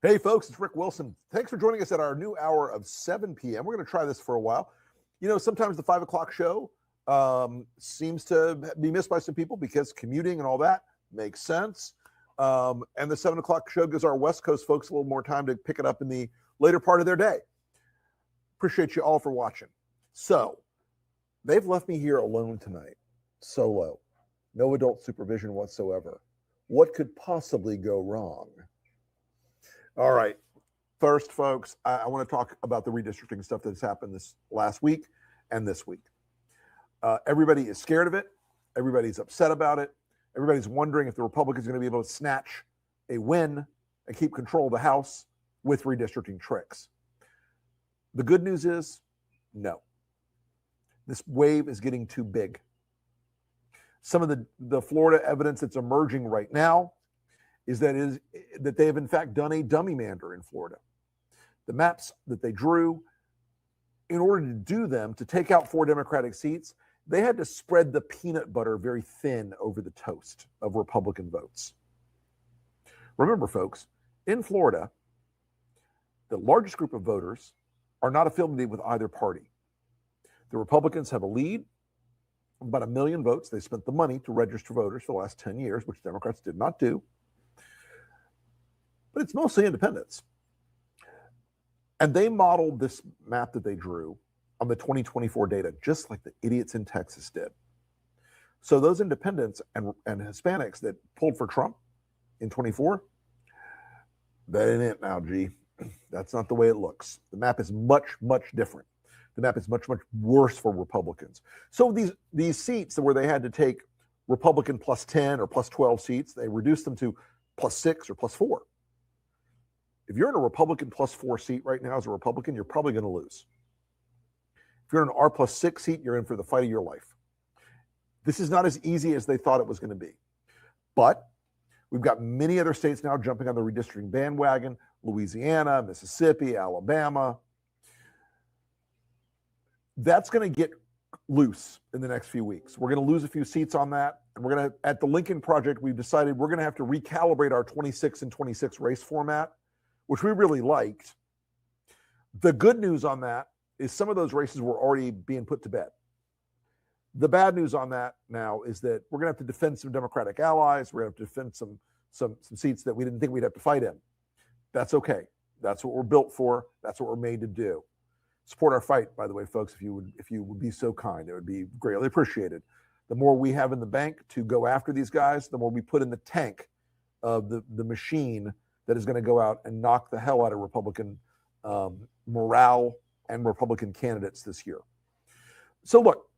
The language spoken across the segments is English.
Hey, folks, it's Rick Wilson. Thanks for joining us at our new hour of 7 p.m. We're going to try this for a while. You know, sometimes the 5 o'clock show seems to be missed by some people because commuting and all that makes sense. And the 7 o'clock show gives our West Coast folks a little more time to pick it up in the later part of their day. Appreciate you all for watching. So, they've left me here alone tonight, solo, no adult supervision whatsoever. What could possibly go wrong? All right. First, folks, I want to talk about the redistricting stuff that's happened this last week and this week. Everybody is scared of it. Everybody's upset about it. Everybody's wondering if the Republicans are going to be able to snatch a win and keep control of the House with redistricting tricks. The good news is, no. This wave is getting too big. Some of the Florida evidence that's emerging right now is that they have in fact done a dummy mander in Florida. The maps that they drew, in order to do them, to take out 4 Democratic seats, they had to spread the peanut butter very thin over the toast of Republican votes. Remember, folks, in Florida, the largest group of voters are not affiliated with either party. The Republicans have a lead, about 1 million votes. They spent the money to register voters for the last 10 years, which Democrats did not do. But it's mostly independents. And they modeled this map that they drew on the 2024 data, just like the idiots in Texas did. So those independents and Hispanics that pulled for Trump in 24, that ain't it now, G. That's not the way it looks. The map is much, much different. The map is much, much worse for Republicans. So these seats where they had to take Republican plus 10 or plus 12 seats, they reduced them to plus 6 or plus 4. If you're in a Republican plus 4 seat right now as a Republican, you're probably going to lose. If you're in an R plus 6 seat, you're in for the fight of your life. This is not as easy as they thought it was going to be. But we've got many other states now jumping on the redistricting bandwagon: Louisiana, Mississippi, Alabama. That's going to get loose in the next few weeks. We're going to lose a few seats on that. And we're going to, at the Lincoln Project, we've decided we're going to have to recalibrate our 26 and 26 race format, which we really liked. The good news on that is some of those races were already being put to bed. The bad news on that now is that we're going to have to defend some Democratic allies. We're going to have to defend some seats that we didn't think we'd have to fight in. That's okay. That's what we're built for. That's what we're made to do. Support our fight, by the way, folks, if you would be so kind. It would be greatly appreciated. The more we have in the bank to go after these guys, the more we put in the tank of the machine that is going to go out and knock the hell out of Republican morale and Republican candidates this year. So look,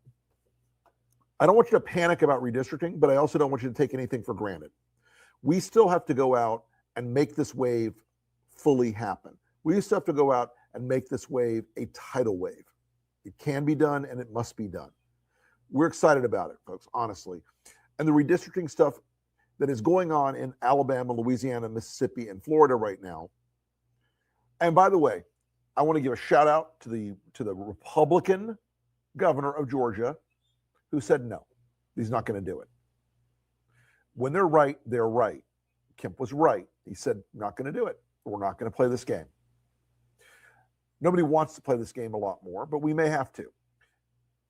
I don't want you to panic about redistricting, but I also don't want you to take anything for granted. We still have to go out and make this wave fully happen. We still have to go out and make this wave a tidal wave. It can be done and it must be done. We're excited about it, folks, honestly. And the redistricting stuff that is going on in Alabama, Louisiana, Mississippi, and Florida right now. And by the way, I want to give a shout out to the Republican governor of Georgia who said no, he's not going to do it. When they're right, they're right. Kemp was right. He said, not going to do it. We're not going to play this game. Nobody wants to play this game a lot more, but we may have to.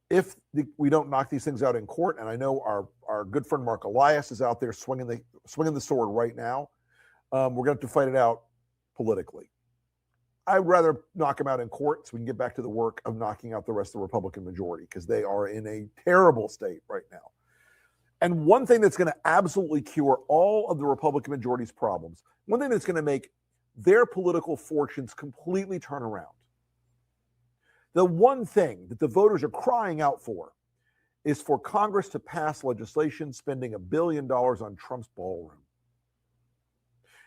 If we don't knock these things out in court, and I know our good friend Mark Elias is out there swinging the sword right now, we're going to have to fight it out politically. I'd rather knock him out in court so we can get back to the work of knocking out the rest of the Republican majority, because they are in a terrible state right now. And one thing that's going to absolutely cure all of the Republican majority's problems, one thing that's going to make their political fortunes completely turn around, the one thing that the voters are crying out for is for Congress to pass legislation spending $1 billion on Trump's ballroom.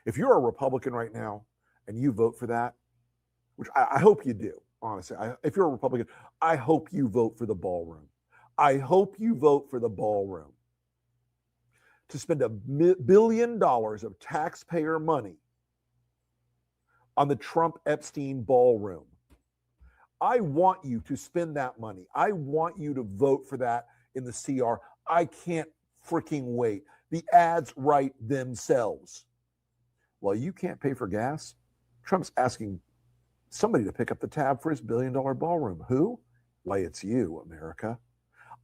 If you're a Republican right now and you vote for that, which I hope you do, honestly. If you're a Republican, I hope you vote for the ballroom. I hope you vote for the ballroom. To spend $1 billion of taxpayer money on the Trump-Epstein ballroom. I want you to spend that money. I want you to vote for that in the CR. I can't freaking wait. The ads write themselves. Well, you can't pay for gas. Trump's asking somebody to pick up the tab for his billion-dollar ballroom. Who? Why, it's you, America.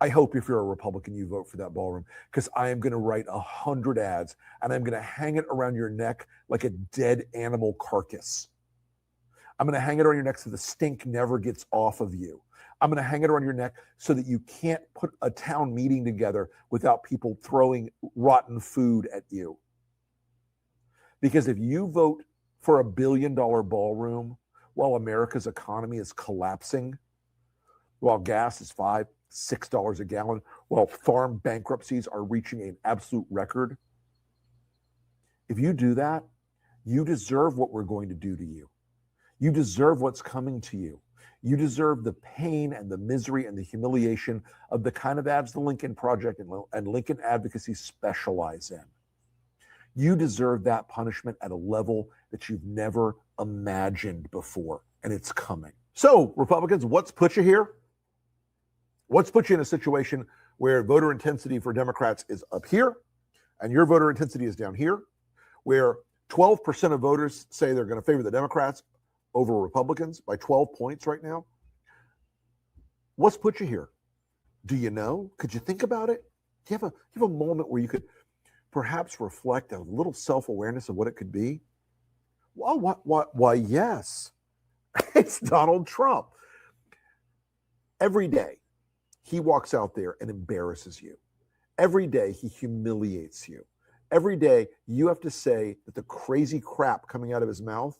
I hope if you're a Republican, you vote for that ballroom, because I am going to write 100 ads and I'm going to hang it around your neck like a dead animal carcass. I'm going to hang it around your neck so the stink never gets off of you. I'm going to hang it around your neck so that you can't put a town meeting together without people throwing rotten food at you. Because if you vote for a billion-dollar ballroom while America's economy is collapsing, while gas is $5, $6 a gallon, while farm bankruptcies are reaching an absolute record, if you do that, you deserve what we're going to do to you. You deserve what's coming to you. You deserve the pain and the misery and the humiliation of the kind of ads the Lincoln Project and Lincoln Advocacy specialize in. You deserve that punishment at a level that you've never imagined before, and it's coming. So, Republicans, what's put you here? What's put you in a situation where voter intensity for Democrats is up here, and your voter intensity is down here, where 12% of voters say they're going to favor the Democrats over Republicans by 12 points right now? What's put you here? Do you know? Could you think about it? Do you have a moment where you could perhaps reflect a little self-awareness of what it could be? Well, why, yes. It's Donald Trump. Every day, he walks out there and embarrasses you. Every day, he humiliates you. Every day, you have to say that the crazy crap coming out of his mouth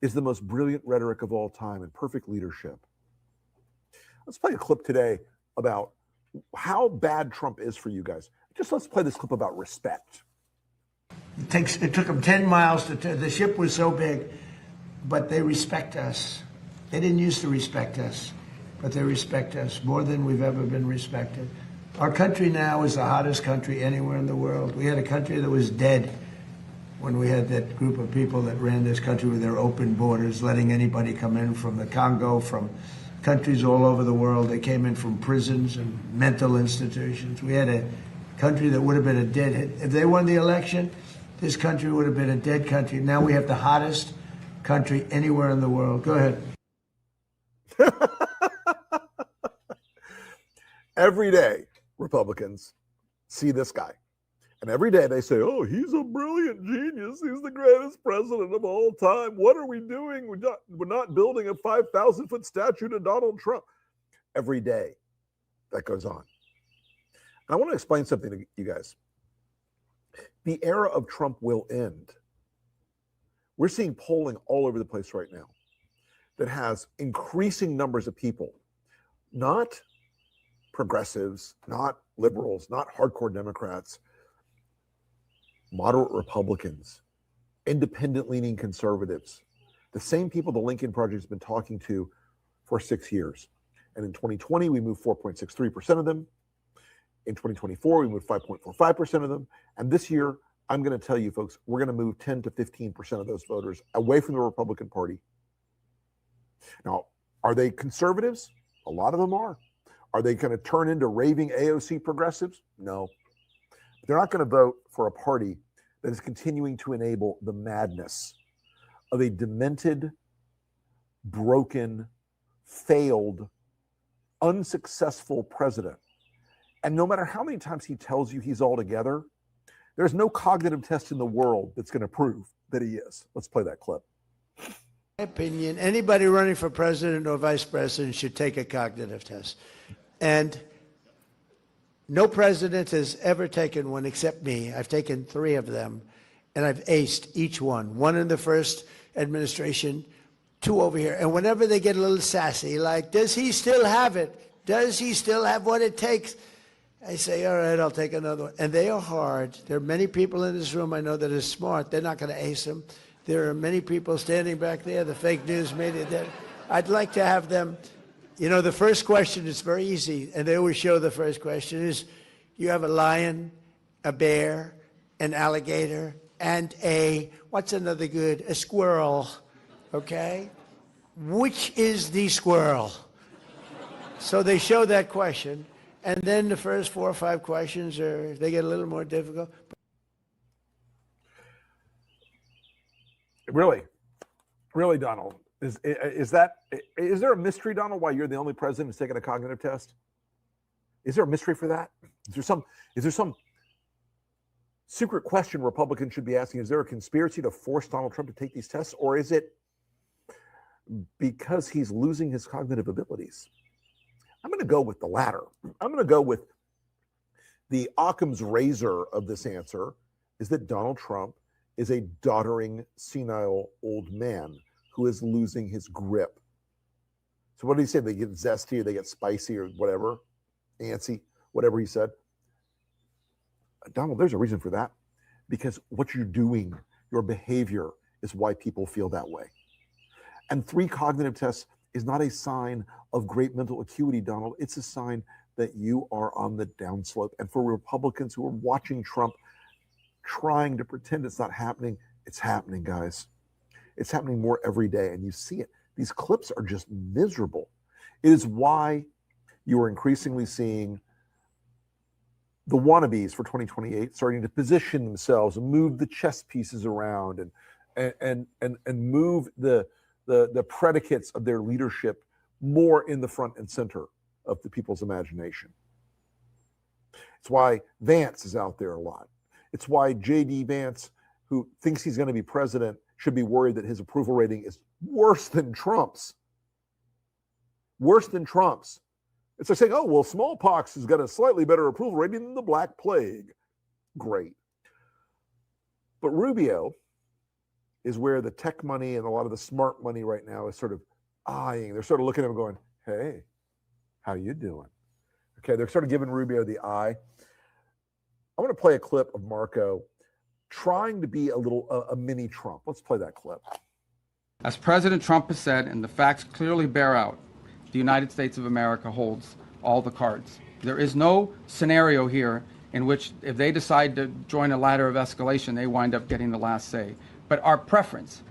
is the most brilliant rhetoric of all time and perfect leadership. Let's play a clip today about how bad Trump is for you guys. Just let's play this clip about respect. It took them 10 miles to turn. The ship was so big, but they respect us. They didn't used to respect us, but they respect us more than we've ever been respected. Our country now is the hottest country anywhere in the world. We had a country that was dead when we had that group of people that ran this country with their open borders, letting anybody come in from the Congo, from countries all over the world. They came in from prisons and mental institutions. We had a country that would have been a dead, if they won the election, this country would have been a dead country. Now we have the hottest country anywhere in the world. Go ahead. Every day, Republicans see this guy. And every day they say, oh, he's a brilliant genius. He's the greatest president of all time. What are we doing? We're not building a 5,000-foot statue to Donald Trump. Every day that goes on. And I want to explain something to you guys. The era of Trump will end. We're seeing polling all over the place right now that has increasing numbers of people, not progressives, not liberals, not hardcore Democrats, moderate Republicans, independent-leaning conservatives, the same people the Lincoln Project has been talking to for 6 years. And in 2020, we moved 4.63% of them. In 2024, we moved 5.45% of them. And this year, I'm going to tell you folks, we're going to move 10 to 15% of those voters away from the Republican Party. Now, are they conservatives? A lot of them are. Are they going to turn into raving AOC progressives? No. They're not going to vote for a party that is continuing to enable the madness of a demented, broken, failed, unsuccessful president. And no matter how many times he tells you he's all together, there's no cognitive test in the world that's going to prove that he is. Let's play that clip. In my opinion, anybody running for president or vice president should take a cognitive test. And no president has ever taken one except me. I've taken 3 of them, and I've aced each one. 1 in the first administration, 2 over here. And whenever they get a little sassy, like, does he still have it? Does he still have what it takes? I say, all right, I'll take another one. And they are hard. There are many people in this room I know that are smart. They're not going to ace them. There are many people standing back there, the fake news media. I'd like to have them. You know, the first question is very easy, and they always show the first question is, you have a lion, a bear, an alligator, and what's another good? A squirrel, okay? Which is the squirrel? So they show that question, and then the first 4 or 5 questions they get a little more difficult. Really, really, Donald, is there a mystery, Donald, why you're the only president who's taken a cognitive test? Is there a mystery for that? Is there some secret question Republicans should be asking? Is there a conspiracy to force Donald Trump to take these tests, or is it because he's losing his cognitive abilities? I'm going to go with the latter. I'm going to go with the Occam's razor of this answer is that Donald Trump is a doddering, senile old man who is losing his grip. So what did he say? They get zesty or they get spicy or whatever, antsy, whatever he said. Donald, there's a reason for that. Because what you're doing, your behavior, is why people feel that way. And 3 cognitive tests is not a sign of great mental acuity, Donald. It's a sign that you are on the downslope. And for Republicans who are watching Trump trying to pretend it's not happening, it's happening, guys. It's happening more every day, and you see it. These clips are just miserable. It is why you are increasingly seeing the wannabes for 2028 starting to position themselves and move the chess pieces around and move the predicates of their leadership more in the front and center of the people's imagination. It's why Vance is out there a lot. It's why J.D. Vance, who thinks he's going to be president, should be worried that his approval rating is worse than Trump's. Worse than Trump's. It's like saying, oh, well, smallpox has got a slightly better approval rating than the Black Plague. Great. But Rubio is where the tech money and a lot of the smart money right now is sort of eyeing. They're sort of looking at him going, hey, how you doing? Okay, they're sort of giving Rubio the eye. I want to play a clip of Marco trying to be a mini Trump. Let's play that clip. As President Trump has said, and the facts clearly bear out, the United States of America holds all the cards. There is no scenario here in which if they decide to join a ladder of escalation, they wind up getting the last say. But our preference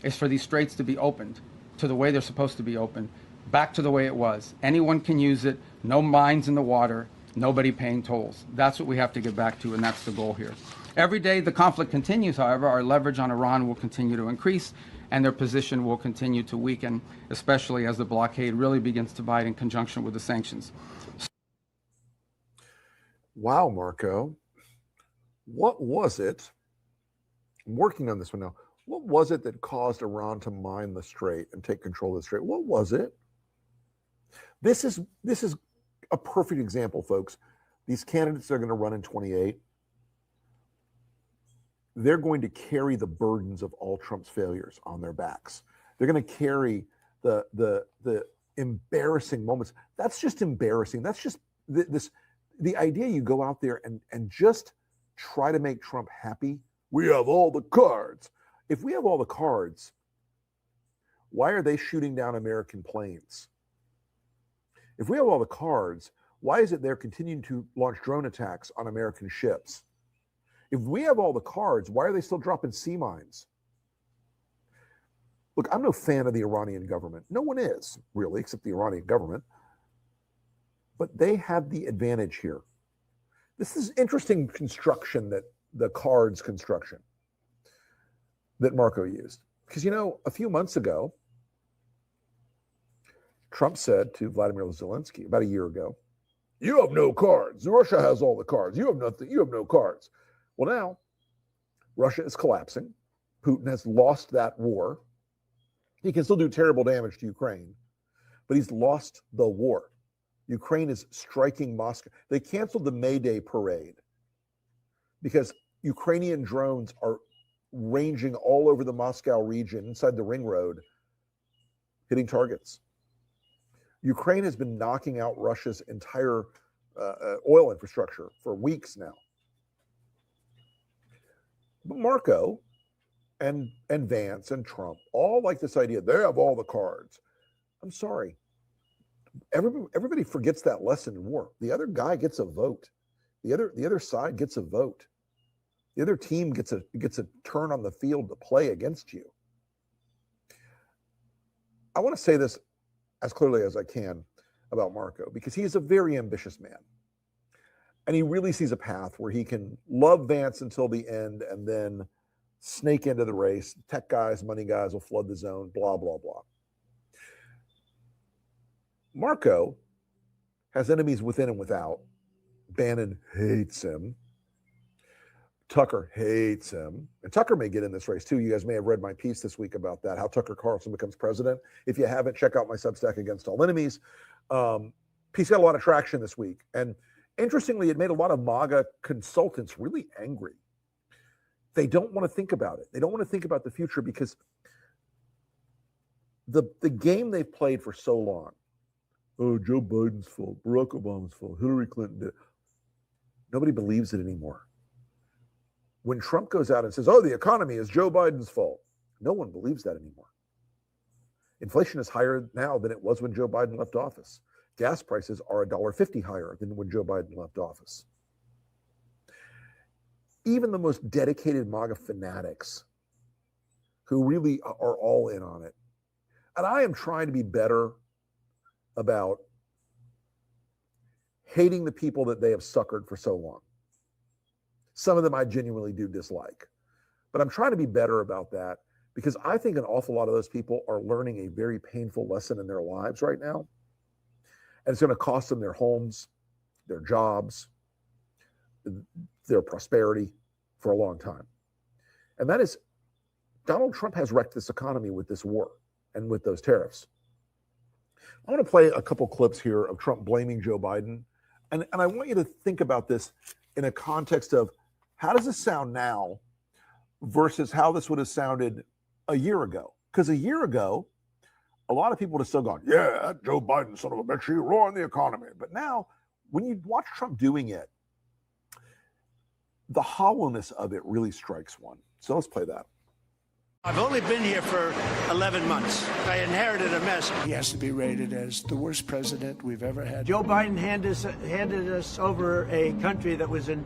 is for these straits to be opened to the way they're supposed to be opened, back to the way it was. Anyone can use it, no mines in the water, nobody paying tolls. That's what we have to get back to, and that's the goal here. Every day the conflict continues, however, our leverage on Iran will continue to increase, and their position will continue to weaken, especially as the blockade really begins to bite in conjunction with the sanctions. Wow, Marco. What was it? I'm working on this one now. What was it that caused Iran to mine the strait and take control of the strait? What was it? This is a perfect example, folks. These candidates that are going to run in 28, they're going to carry the burdens of all Trump's failures on their backs. They're going to carry the embarrassing moments. That's just embarrassing. That's just the idea you go out there and just try to make Trump happy. We have all the cards. If we have all the cards, why are they shooting down American planes? If we have all the cards, why is it they're continuing to launch drone attacks on American ships? If we have all the cards, why are they still dropping sea mines? Look, I'm no fan of the Iranian government. No one is, really, except the Iranian government. But they have the advantage here. This is interesting construction, that the cards construction that Marco used. Because, a few months ago, Trump said to Vladimir Zelensky about a year ago, you have no cards. Russia has all the cards. You have nothing. You have no cards. Well, now Russia is collapsing. Putin has lost that war. He can still do terrible damage to Ukraine, but he's lost the war. Ukraine is striking Moscow. They canceled the May Day parade because Ukrainian drones are ranging all over the Moscow region inside the ring road, hitting targets. Ukraine has been knocking out Russia's entire oil infrastructure for weeks now. But Marco and Vance and Trump all like this idea. They have all the cards. I'm sorry. Everybody forgets that lesson in war. The other guy gets a vote. The other side gets a vote. The other team gets a turn on the field to play against you. I want to say this as clearly as I can about Marco, because he is a very ambitious man. And he really sees a path where he can love Vance until the end and then snake into the race. Tech guys, money guys will flood the zone, blah, blah, blah. Marco has enemies within and without. Bannon hates him. Tucker hates him. And Tucker may get in this race too. You guys may have read my piece this week about that, how Tucker Carlson becomes president. If you haven't, check out my Substack, Against All Enemies. Piece got a lot of traction this week. And interestingly, it made a lot of MAGA consultants really angry. They don't want to think about it. They don't want to think about the future because the game they've played for so long. Oh, Joe Biden's fault, Barack Obama's fault, Hillary Clinton did. Nobody believes it anymore. When Trump goes out and says, oh, the economy is Joe Biden's fault, no one believes that anymore. Inflation is higher now than it was when Joe Biden left office. Gas prices are $1.50 higher than when Joe Biden left office. Even the most dedicated MAGA fanatics who really are all in on it. And I am trying to be better about hating the people that they have suckered for so long. Some of them I genuinely do dislike. But I'm trying to be better about that because I think an awful lot of those people are learning a very painful lesson in their lives right now. And it's going to cost them their homes, their jobs, their prosperity for a long time. And that is, Donald Trump has wrecked this economy with this war and with those tariffs. I want to play a couple clips here of Trump blaming Joe Biden. And I want you to think about this in a context of how does this sound now versus how this would have sounded a year ago? Because a year ago, a lot of people would have still gone, yeah, Joe Biden, son of a bitch, he ruined the economy. But now, when you watch Trump doing it, the hollowness of it really strikes one. So let's play that. I've only been here for 11 months. I inherited a mess. He has to be rated as the worst president we've ever had. Joe Biden handed us over a country that was in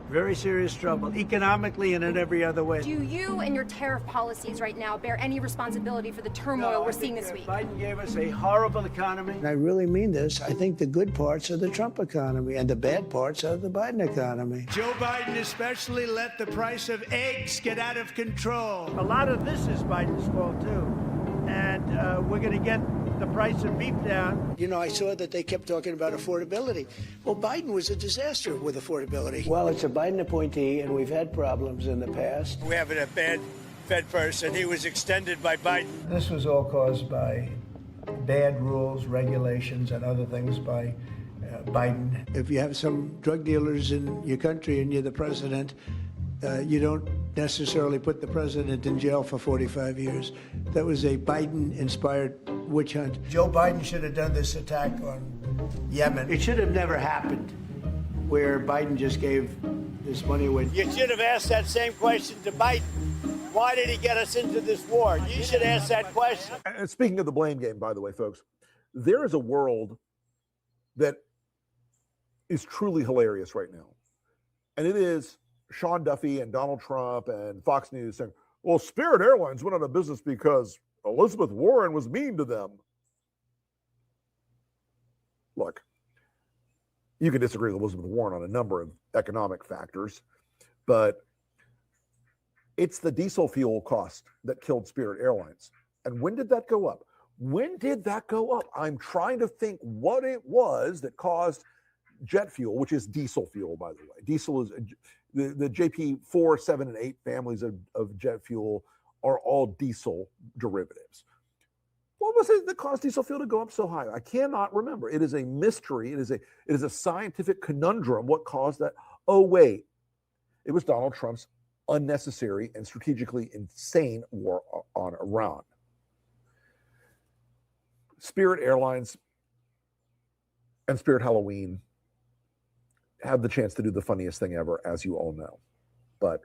very serious trouble, economically and in every other way. Do you and your tariff policies right now bear any responsibility for the turmoil we're seeing this week? Biden gave us a horrible economy. And I really mean this. I think the good parts are the Trump economy and the bad parts are the Biden economy. Joe Biden especially let the price of eggs get out of control. A lot of this is Biden's fault, too. And we're going to get the price of beef down. You know, I saw that they kept talking about affordability. Well, Biden was a disaster with affordability. Well, it's a Biden appointee, and we've had problems in the past. We have a bad Fed person. He was extended by Biden. This was all caused by bad rules, regulations, and other things by Biden. If you have some drug dealers in your country and you're the president, you don't necessarily put the president in jail for 45 years. That was a Biden-inspired witch hunt. Joe Biden should have done this attack on Yemen. It should have never happened, where Biden just gave this money away. You should have asked that same question to Biden. Why did he get us into this war? You should ask that question. And speaking of the blame game, by the way, folks, there is a world that is truly hilarious right now. And it is Sean Duffy and Donald Trump and Fox News saying, well, Spirit Airlines went out of business because Elizabeth Warren was mean to them. Look, you can disagree with Elizabeth Warren on a number of economic factors, but it's the diesel fuel cost that killed Spirit Airlines. And when did that go up? When did that go up? I'm trying to think what it was that caused jet fuel, which is diesel fuel, by the way. Diesel is the JP 4, 7, and 8 families of jet fuel are all diesel derivatives. What was it that caused diesel fuel to go up so high? I cannot remember. It is a mystery. It is a scientific conundrum. What caused that? Oh, wait. It was Donald Trump's unnecessary and strategically insane war on Iran. Spirit Airlines and Spirit Halloween have the chance to do the funniest thing ever, as you all know. But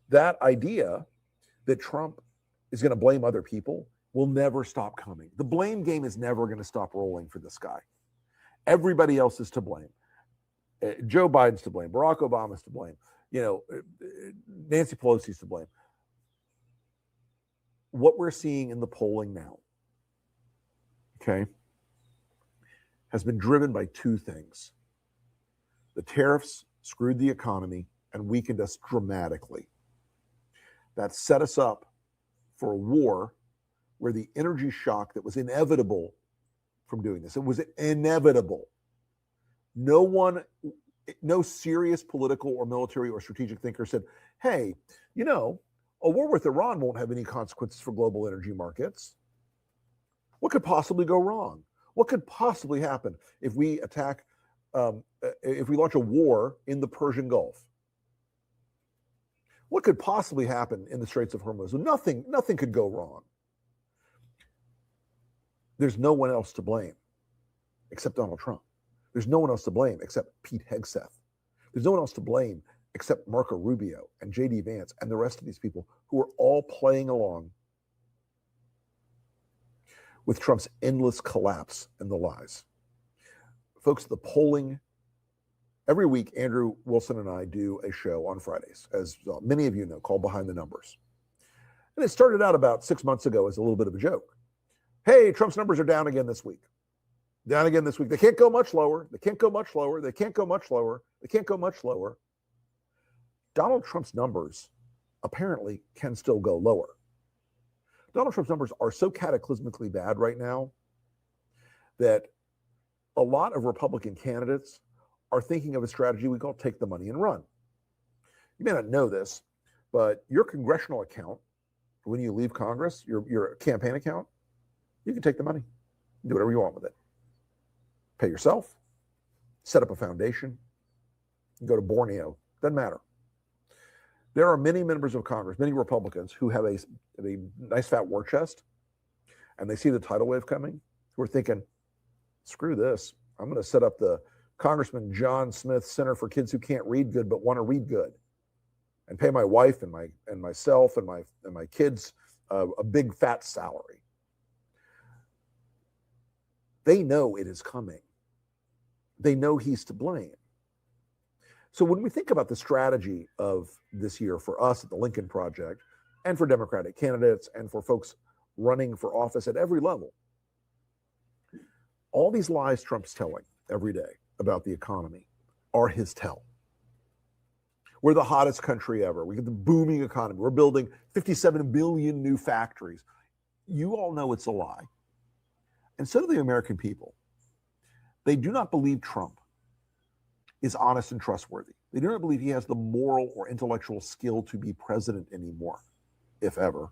that idea that Trump is going to blame other people will never stop coming. The blame game is never going to stop rolling for this guy. Everybody else is to blame. Joe Biden's to blame. Barack Obama's to blame. Nancy Pelosi's to blame. What we're seeing in the polling now, okay, has been driven by two things. The tariffs screwed the economy and weakened us dramatically. that set us up for a war where the energy shock that was inevitable from doing this, it was inevitable. No serious political or military or strategic thinker said, hey, a war with Iran won't have any consequences for global energy markets. What could possibly go wrong? What could possibly happen if we attack, if we launch a war in the Persian Gulf? What could possibly happen in the Straits of Hormuz? Nothing could go wrong. There's no one else to blame except Donald Trump. There's no one else to blame except Pete Hegseth. There's no one else to blame except Marco Rubio and J.D. Vance and the rest of these people who are all playing along with Trump's endless collapse and the lies. Folks, the polling, every week, Andrew Wilson and I do a show on Fridays, as many of you know, called Behind the Numbers. And it started out about 6 months ago as a little bit of a joke. Hey, Trump's numbers are down again this week. Down again this week. They can't go much lower. They can't go much lower. They can't go much lower. They can't go much lower. Donald Trump's numbers apparently can still go lower. Donald Trump's numbers are so cataclysmically bad right now that a lot of Republican candidates are thinking of a strategy we call take the money and run. You may not know this, but your congressional account, when you leave Congress, your campaign account, you can take the money, do whatever you want with it. Pay yourself, set up a foundation, go to Borneo, doesn't matter. There are many members of Congress, many Republicans who have a nice fat war chest, and they see the tidal wave coming, who are thinking, screw this, I'm going to set up the Congressman John Smith Center for Kids Who Can't Read Good but want to read good, and pay my wife and myself and my kids a big fat salary. They know it is coming. They know he's to blame. So when we think about the strategy of this year for us at the Lincoln Project and for Democratic candidates and for folks running for office at every level, all these lies Trump's telling every day about the economy are his tell. We're the hottest country ever. We get the booming economy. We're building 57 billion new factories. You all know it's a lie. And so do the American people. They do not believe Trump is honest and trustworthy. They do not believe he has the moral or intellectual skill to be president anymore, if ever.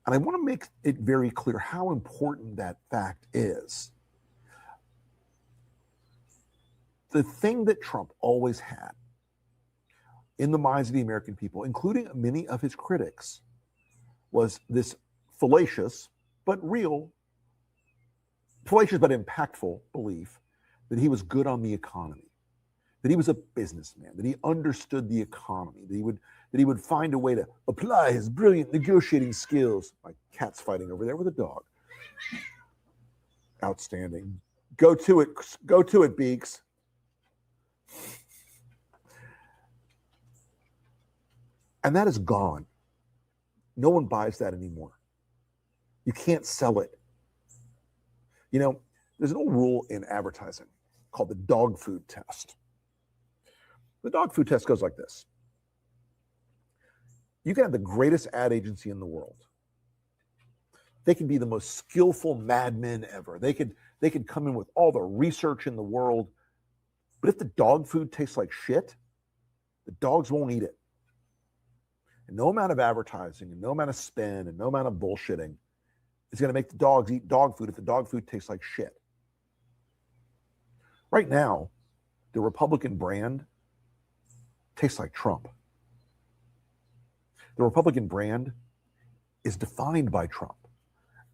And I want to make it very clear how important that fact is. The thing that Trump always had in the minds of the American people, including many of his critics, was this fallacious but impactful belief that he was good on the economy, that he was a businessman, that he understood the economy, that he would find a way to apply his brilliant negotiating skills. My cat's fighting over there with a dog. Outstanding. Go to it, Beaks. And that is gone. No one buys that anymore. You can't sell it. You know, there's an old rule in advertising called the dog food test. The dog food test goes like this. You can have the greatest ad agency in the world. They can be the most skillful madmen ever. They could come in with all the research in the world. But if the dog food tastes like shit, the dogs won't eat it. And no amount of advertising and no amount of spin and no amount of bullshitting is going to make the dogs eat dog food if the dog food tastes like shit. Right now, the Republican brand tastes like Trump. The Republican brand is defined by Trump,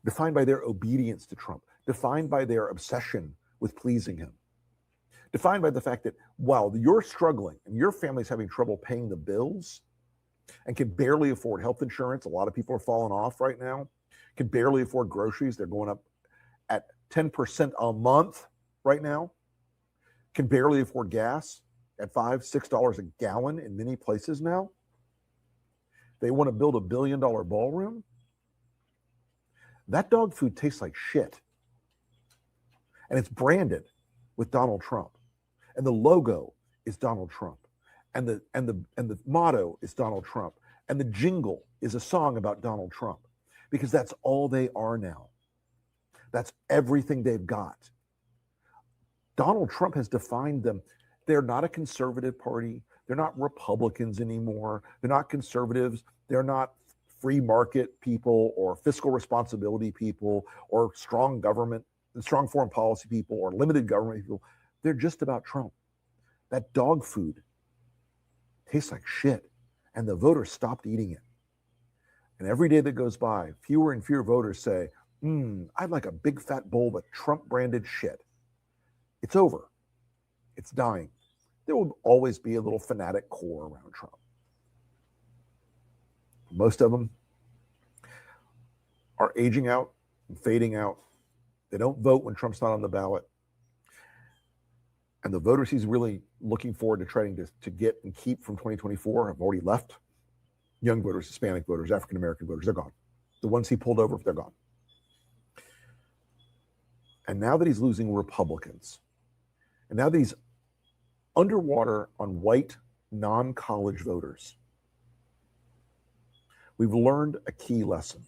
defined by their obedience to Trump, defined by their obsession with pleasing him, defined by the fact that while you're struggling and your family's having trouble paying the bills and can barely afford health insurance, a lot of people are falling off right now, can barely afford groceries, they're going up at 10% a month right now, can barely afford gas at $5, $6 a gallon in many places now. They want to build $1 billion ballroom. That dog food tastes like shit. And it's branded with Donald Trump. And the logo is Donald Trump. And the motto is Donald Trump. And the jingle is a song about Donald Trump because that's all they are now. That's everything they've got. Donald Trump has defined them. They're not a conservative party. They're not Republicans anymore. They're not conservatives. They're not free market people or fiscal responsibility people or strong government, strong foreign policy people or limited government people. They're just about Trump. That dog food tastes like shit, and the voters stopped eating it. And every day that goes by, fewer and fewer voters say, I'd like a big fat bowl of Trump-branded shit. It's over. It's dying. There will always be a little fanatic core around Trump. Most of them are aging out and fading out. They don't vote when Trump's not on the ballot. And the voters he's really looking forward to trying to get and keep from 2024 have already left. Young voters, Hispanic voters, African-American voters, they're gone. The ones he pulled over, they're gone. And now that he's losing Republicans, and now that he's underwater on white, non-college voters, we've learned a key lesson.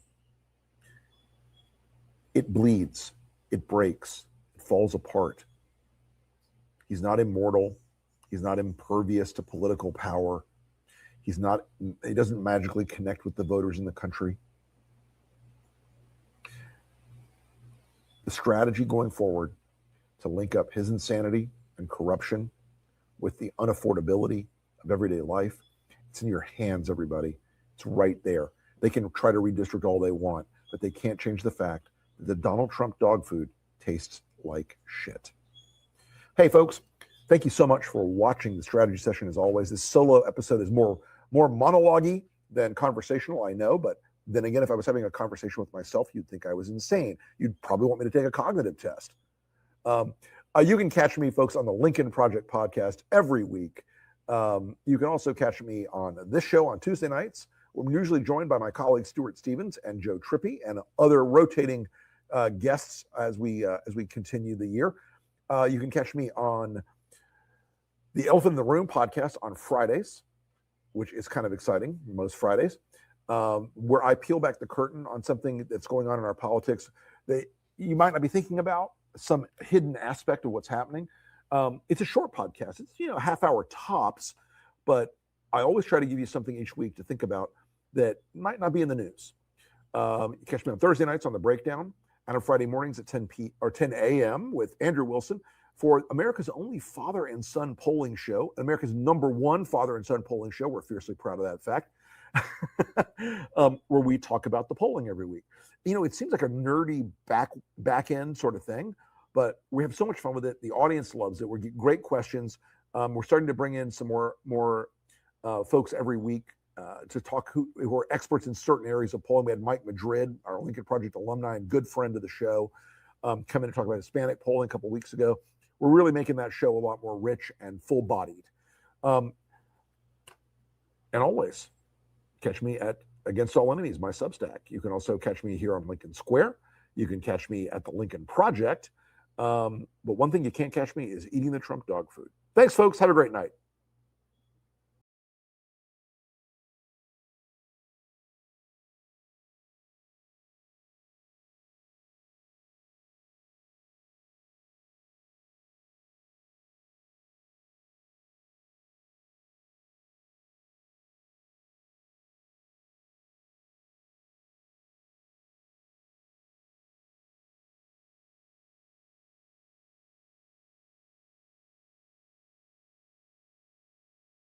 It bleeds, it breaks, it falls apart. He's not immortal. He's not impervious to political power. He doesn't magically connect with the voters in the country. The strategy going forward to link up his insanity and corruption with the unaffordability of everyday life, it's in your hands, everybody. It's right there. They can try to redistrict all they want, but they can't change the fact that the Donald Trump dog food tastes like shit. Hey, folks, thank you so much for watching the strategy session. As always, this solo episode is more monologue-y than conversational, I know, but then again, if I was having a conversation with myself, you'd think I was insane. You'd probably want me to take a cognitive test. You can catch me, folks, on the Lincoln Project podcast every week. You can also catch me on this show on Tuesday nights. We're usually joined by my colleagues Stuart Stevens and Joe Trippi and other rotating guests as we continue the year. You can catch me on the Elephant in the Room podcast on Fridays, which is kind of exciting, most Fridays, where I peel back the curtain on something that's going on in our politics that you might not be thinking about, some hidden aspect of what's happening. It's a short podcast. It's, a half hour tops, but I always try to give you something each week to think about that might not be in the news. You catch me on Thursday nights on The Breakdown and on Friday mornings at 10 a.m. with Andrew Wilson for America's only father and son polling show, America's #1 father and son polling show. We're fiercely proud of that fact, where we talk about the polling every week. It seems like a nerdy back end sort of thing, but we have so much fun with it. The audience loves it. We get great questions. We're starting to bring in some more folks every week to talk who are experts in certain areas of polling. We had Mike Madrid, our Lincoln Project alumni and good friend of the show, come in to talk about Hispanic polling a couple of weeks ago. We're really making that show a lot more rich and full-bodied. And always catch me at Against All Enemies, my Substack. You can also catch me here on Lincoln Square. You can catch me at the Lincoln Project. But one thing you can't catch me is eating the Trump dog food. Thanks, folks. Have a great night.